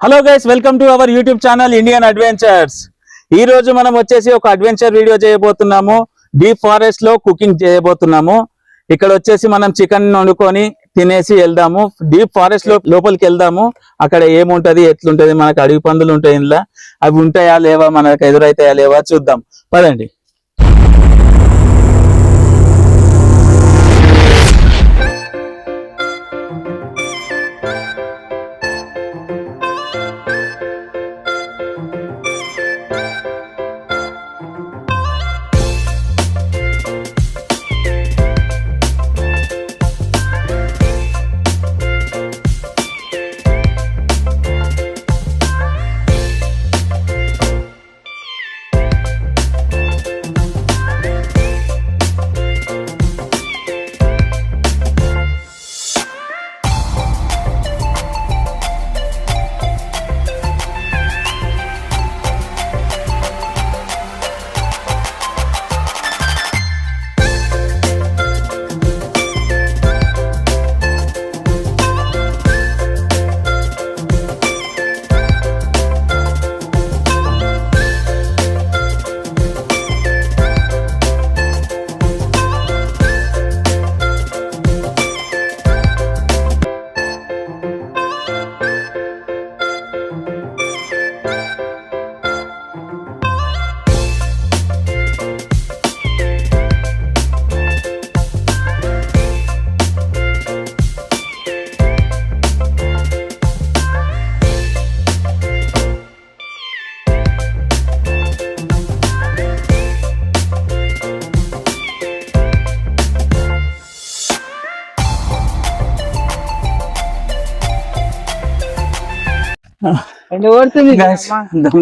Hello guys, welcome to our YouTube channel Indian adventures. ఈ రోజు మనం వచ్చేసి ఒక అడ్వెంచర్ వీడియో చేయబోతున్నాము. డీప్ ఫారెస్ట్ లో కుకింగ్ చేయబోతున్నాము. ఇక్కడ వచ్చేసి మనం చికెన్ వండుకొని తినేసి వెళ్దాము. డీప్ ఫారెస్ట్ లో లోపలికి వెళ్దాము. అక్కడ ఏముంటది, ఎట్లుంటది, మనకు అడవి పందులు ఉంటాయి, ఇంట్లో అవి ఉంటాయా లేవా, మనకు ఎదురైతాయా లేవా చూద్దాం. పదండి.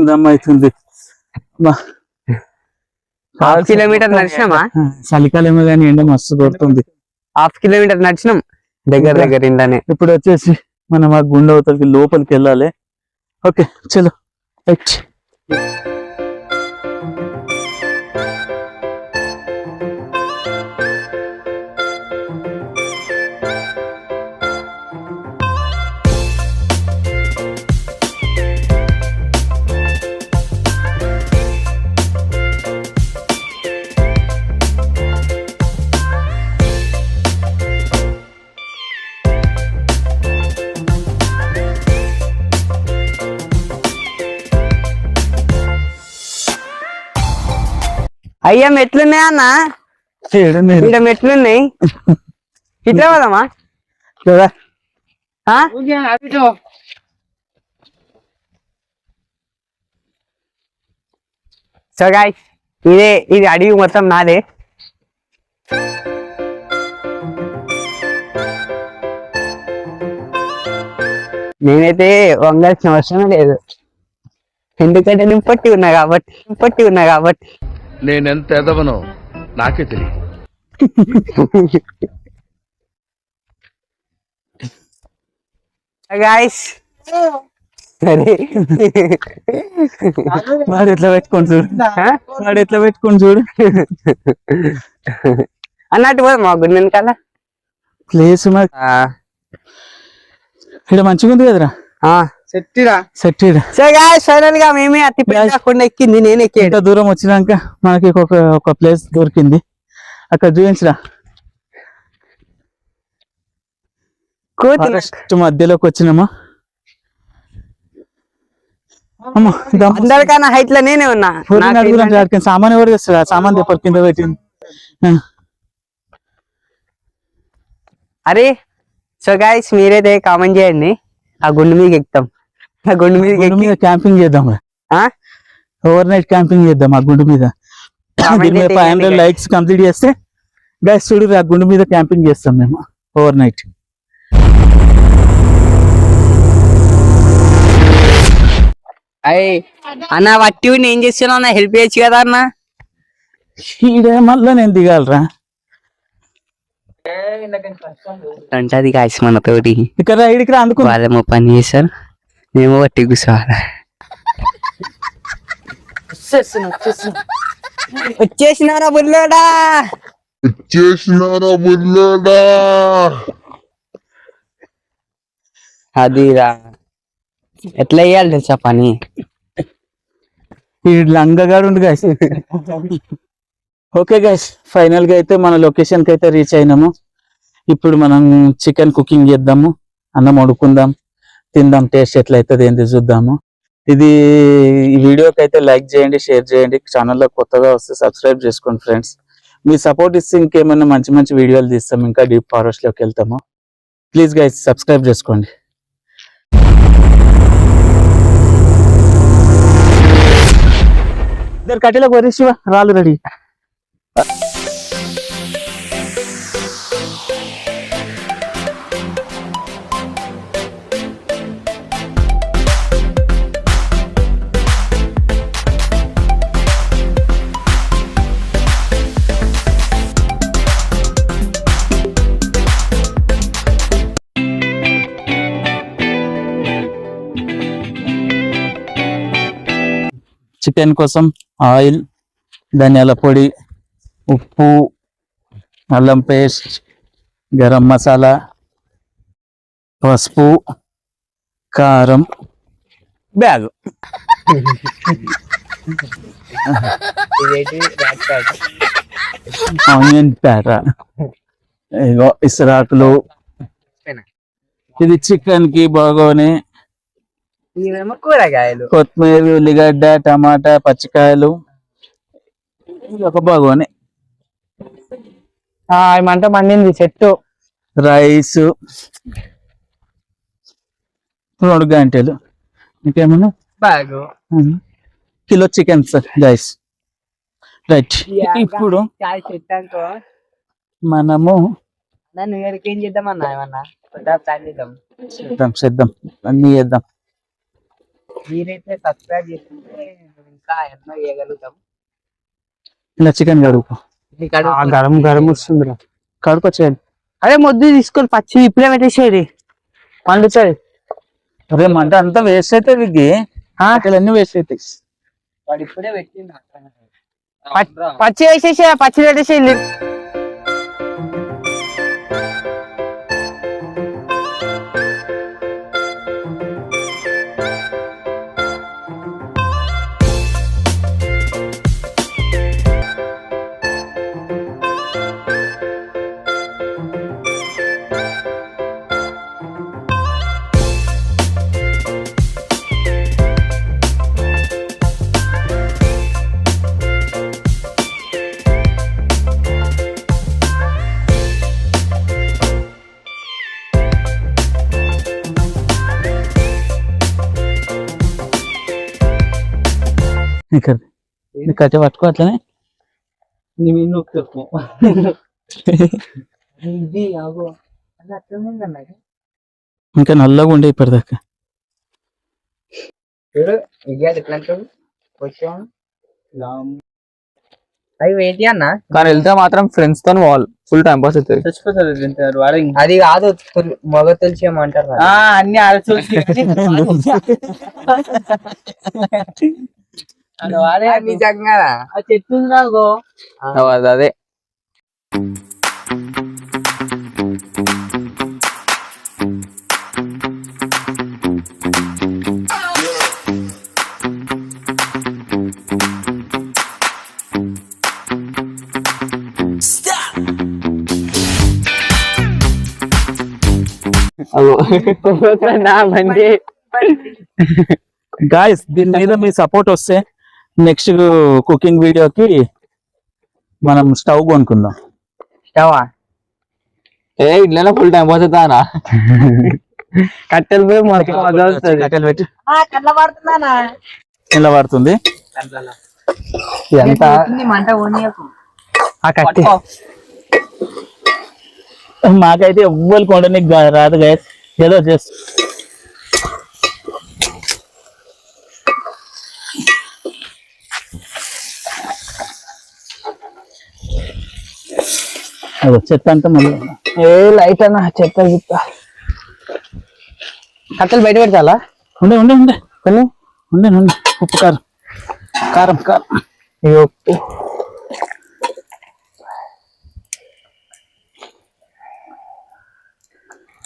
దమ్ అవుతుంది. Half kilometre నడిచినామా? చలికాలమో కానీ ఎండ మస్తు కొడుతుంది. హాఫ్ కిలోమీటర్ నడిచినాం దగ్గర ఇండనే. ఇప్పుడు వచ్చేసి మనం ఆ గుండె అవతలకి లోపలికి వెళ్ళాలి. ఓకే చలో రైట్. అయ్యా మెట్లున్నాయా అన్న? ఇక్కడ మెట్లున్నాయి. ఇట్లా పోదామా? సో గాయ్స్, ఇది అడవి మొత్తం నాదే. నేనైతే వంగాల్సిన అవసరం లేదు, ఎందుకంటే నేను పట్టి ఉన్నా కాబట్టి నేనెంత ఎదవనో నాకే తెలియదు. గాయ్స్ వాడు ఎట్లా పెట్టుకొని చూడు, అన్నట్టు పోదు మా గుడి వెనకాల ప్లేస్ ఇక్కడ మంచిగా ఉంది కదరా. సెట్ సో గాయ్స్, ఫైనల్ గా మేమే అతి పెద్ద కొండ ఎక్కింది, నేను ఎక్కి. ఎంత దూరం వచ్చినాక మనకి ఒక ప్లేస్ దొరికింది, అక్కడ చూపించరా. ఫారెస్ట్ మధ్యలోకి వచ్చినామా. అందరికన్నా హైట్ లో నేనే ఉన్నా. సామాన్ ఎవరు తెస్తారా? సామాన్ తెప్పలు కింద పెట్టింది. అరే సో గాయ్స్, మీరైతే కామెంట్ చేయండి, ఆ గుండు మీద ఎక్కుతాం. ఆ గుండు మీద క్యాంపింగ్ చేద్దాం, ఓవర్ నైట్ క్యాంపింగ్ చేద్దాం ఆ గుండు మీద. 500 లైక్స్ కంప్లీట్ చేస్తే గైస్ చూడు, ఆ గుండు మీద క్యాంపింగ్ చేస్తాం మేము ఓవర్ నైట్. అన్న వట్టి ఏం చేస్తున్నావు అన్న? హెల్ప్ చేయొచ్చు కదా అన్న. మళ్ళా నేను దిగాలరా అంటది గాయస్ మనతోటి. ఇక్కడ ఇడికి అందుకు వాళ్ళేమో పని చేస్తారు, మేము వట్టి కూర్చోవాలి. వచ్చేసినారా బుల్లోడా? అదిరా ఎట్లా వేయాలి తెలుసా పని? ఈ లంగగాడు ఉండు గైస్. ఓకే గైస్, ఫైనల్ గా అయితే మన లొకేషన్ కి అయితే రీచ్ అయినాము. ఇప్పుడు మనం చికెన్ కుకింగ్ చేద్దాము, అన్నం వండుకుందాం, తిందాం, టేస్ట్ ఎట్లా అవుతుంది ఏంటి చూద్దాము. ఇది ఈ వీడియోకి అయితే లైక్ చేయండి, షేర్ చేయండి, ఛానల్లో కొత్తగా వస్తే సబ్స్క్రైబ్ చేసుకోండి ఫ్రెండ్స్. మీ సపోర్ట్ ఇస్తే ఇంకేమైనా మంచి మంచి వీడియోలు తీస్తాం, ఇంకా డీప్ ఫారెస్ట్ లోకి వెళ్తాము. ప్లీజ్ గైస్ సబ్స్క్రైబ్ చేసుకోండి. ఇద్దరు కట్టెలకు వరి శివ, రాళ్ళు రెడీ. చికెన్ కోసం ఆయిల్, ధనియాల పొడి, ఉప్పు, అల్లం పేస్ట్, గరం మసాలా, పసుపు, కారం, బ్యాగ్, ఆనియన్ ప్యారా, ఇగో ఇసరాకులు. ఇది చికెన్ కి బాగోని ఇవేమో కూరగాయలు. కొత్తిమీర, ఉల్లిగడ్డ, టమాటా, పచ్చికాయలు, ఇది ఒక బాగోని. ఏమంట మండింది చెట్టు. రైస్ 2 గంటలు. ఇంకేమన్నా బాగు కిలో చికెన్ గైస్. రైట్, ఇప్పుడు మనము న్యూ ఇయర్ కి ఏం చేద్దామన్నా? ఏమన్నా ప్లాన్ చేద్దాం. చేద్దాం అన్ని చేద్దాం. మీరైతే సబ్స్క్రైబ్ చేసుకుంటే ఇంకా ఎన్నో చేయగలుగుతాం. ఇలా చికెన్ కడుపు గరం గరం వస్తుంది. కడుకొచ్చేయండి. అదే మొద్దు తీసుకొని పచ్చి ఇప్పుడే పెట్టేసేది పండుతుంది. అదే మంట అంతా వేస్ట్ అయితే విగ్గి అన్నీ వేస్ట్ అవుతాయి. వాడు ఇప్పుడే పెట్టింది. పచ్చి వేసేసే, పచ్చి పెట్టేసే. కట్టె పట్టుకో అట్లనే. ఇంకా నల్లగా ఉండే ఇప్పటిదాకా. అవి ఏంటి అన్న? కానీ వెళ్తే మాత్రం ఫ్రెండ్స్ తో ఫుల్ టైం పాస్ అవుతుంది. అది కాదు, మగ తులసి ఏమంటారు అన్ని నిజంగా చెట్టు అదే గాయస్ దీని మీద మీ సపోర్ట్ వస్తే నెక్స్ట్ కుకింగ్ వీడియోకి మనం స్టవ్ కొనుక్కుందాం. ఇంట్లో ఫుల్ టైం పాస్ అవుతానా? కట్టెలు పోయి కట్టెలు పెట్టి ఇలా పడుతుంది. ఎంత మంట మాకైతే ఎవ్వరు కొండనికి రాదు గైస్, ఏదో చేస్తా. చెత్త అంతా మళ్ళీ లైట్ అన్న చెత్త గిత్త కట్టెలు బయట పెడతా. ఉండే ఉండే ఉండే కొన్ని ఉండే ఉండే. ఉప్పు కారం కారం కారం ఉప్పు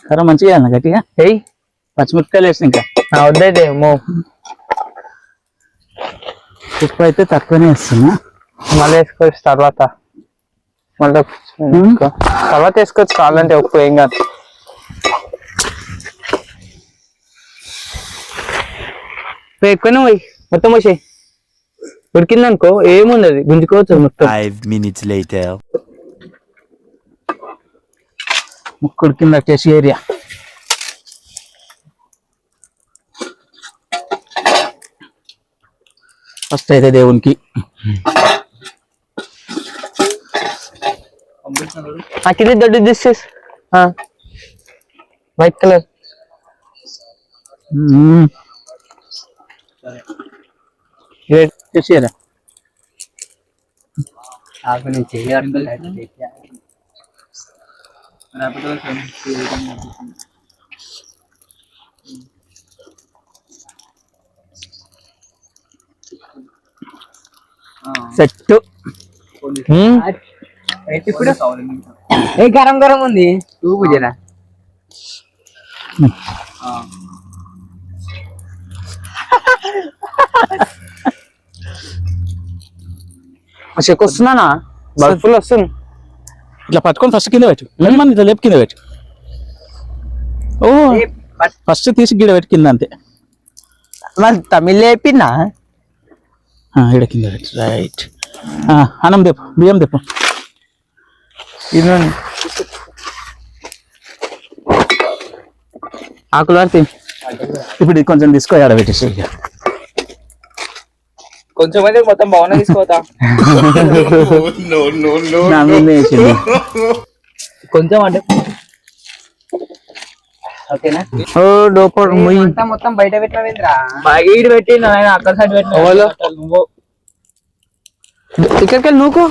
కారం మంచిగా వేయాలి గట్టిగా. పచ్చిమిరపకాయలు వేసిన ఇంకా వద్దైతే మో ఉప్పు అయితే తక్కువనే వేస్తున్నా. మళ్ళీ వేసుకోవచ్చు తర్వాత, మళ్ళీ తర్వాత వేసుకోవచ్చు కావాలంటే, ఉప్పు ఏం కాదు. ఎక్కువనే పోయి మొత్తం పోసాయి, ఉడికిందనుకో ఏముంది అది గుంజుకోవచ్చు మొత్తం. 5 minutes later. ముక్కుడు కింద టేస్ట్ ఏరియా ఫస్ట్ అయితే దేవునికి కింద దొడ్డు this white colour. Taste area set. ఇప్పుడు ఏ గరం గరం ఉంది చూపు జరా. చెక్ వస్తున్నానా, బల్బులు వస్తుంది. ఇట్లా పట్టుకొని ఫస్ట్ కింద పెట్టు, మన ఇట్లా లేపు కింద పెట్టు. ఓ ఫస్ట్ తీసి గిడ పెట్టి కింద అంతే. మరి తమిళ్ లేపినా ఇడ కింద పెట్టు. రైట్. అన్నం తెప్పు, బియ్యం తెప్పు. ఇది ఆకులు పడితే ఇప్పుడు ఇది కొంచెం తీసుకో, ఆడ పెట్టేసి కొంచెం అయితే మొత్తం బాగున్నా తీసుకోతా. నా మీద వేసింది. కొంచెం అంటే ఓకేనా. ఓ డోపర్ ముయ్యి మొత్తం బయట పెట్టినవేంద్రా, బాగా ఈడు పెట్టి నేను అక్కడ సైడ్ పెట్టిన. నువ్వు ఇక్కడికి వెళ్ళి నువ్వు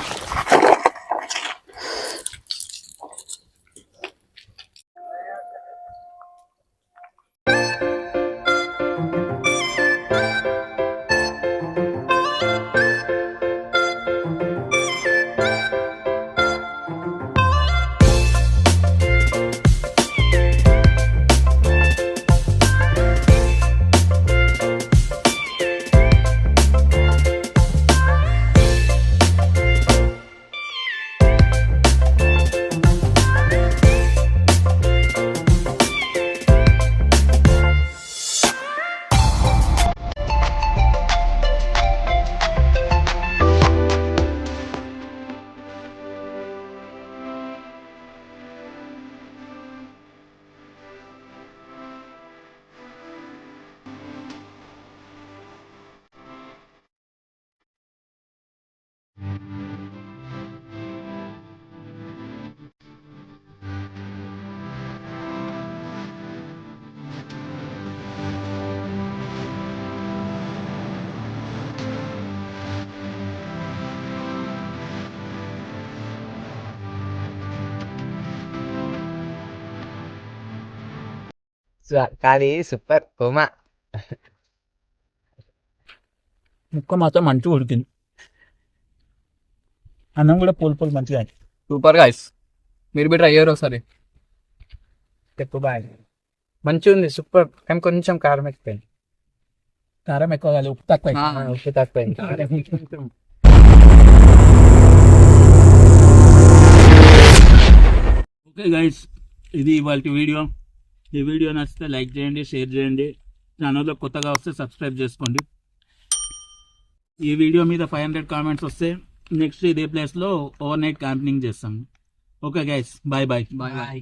కానీ సూపర్ ఉమా. ముక్క మాత్రం మంచిగా ఉడికింది, అన్నం కూడా పూలు మంచిగా. సూపర్ గైస్, మీరు బి ట్రై చేయరు ఒకసారి. చెప్పు బాయ్. మంచిగా ఉంది, సూపర్. కానీ కొంచెం కారం ఎక్కువైంది. కారం ఎక్కువ కాదు, ఉప్పు తక్కువ. ఉప్పు తక్కువైంది. ఓకే గైస్, ఇది ఇవాళ వీడియో. ఈ వీడియో నచ్చితే లైక్ చేయండి, షేర్ చేయండి. ఛానల్లో కొత్తగా వస్తే సబ్స్క్రైబ్ చేసుకోండి. ఈ వీడియో మీద 500 కామెంట్స్ వస్తే నెక్స్ట్ ఇదే ప్లేస్లో ఓవర్ నైట్ క్యాంపింగ్ చేస్తాము. Okay guys, bye bye. Bye bye.